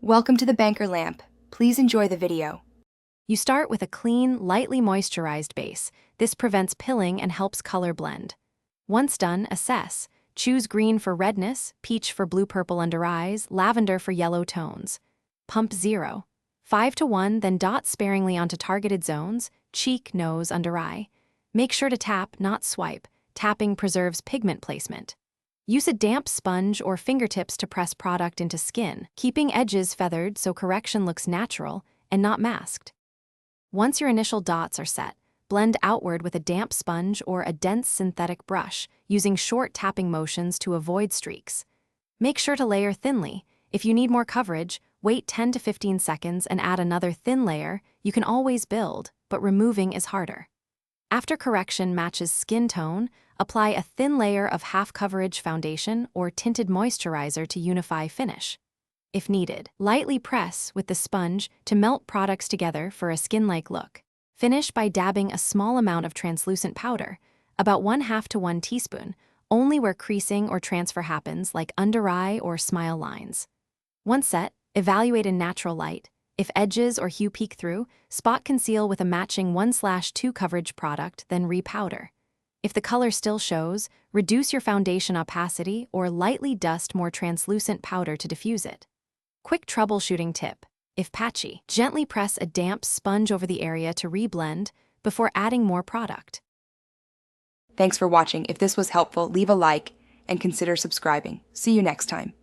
Welcome to the Banker Lamp. Please enjoy the video. You start with a clean, lightly moisturized base. This prevents pilling and helps color blend. Once done, assess. Choose green for redness, peach for blue-purple under eyes, lavender for yellow tones. Pump 0. 5:1, then dot sparingly onto targeted zones, cheek, nose, under eye. Make sure to tap, not swipe. Tapping preserves pigment placement. Use a damp sponge or fingertips to press product into skin, keeping edges feathered so correction looks natural and not masked. Once your initial dots are set, blend outward with a damp sponge or a dense synthetic brush, using short tapping motions to avoid streaks. Make sure to layer thinly. If you need more coverage, wait 10 to 15 seconds and add another thin layer. You can always build, but removing is harder. After correction matches skin tone, apply a thin layer of half-coverage foundation or tinted moisturizer to unify finish. If needed, lightly press with the sponge to melt products together for a skin-like look. Finish by dabbing a small amount of translucent powder, about 1/2 to 1 teaspoon, only where creasing or transfer happens, like under eye or smile lines. Once set, evaluate in natural light. If edges or hue peek through, spot conceal with a matching 1/2 coverage product, then repowder. If the color still shows, reduce your foundation opacity or lightly dust more translucent powder to diffuse it. Quick troubleshooting tip. If patchy, gently press a damp sponge over the area to reblend before adding more product. Thanks for watching. If this was helpful, leave a like and consider subscribing. See you next time.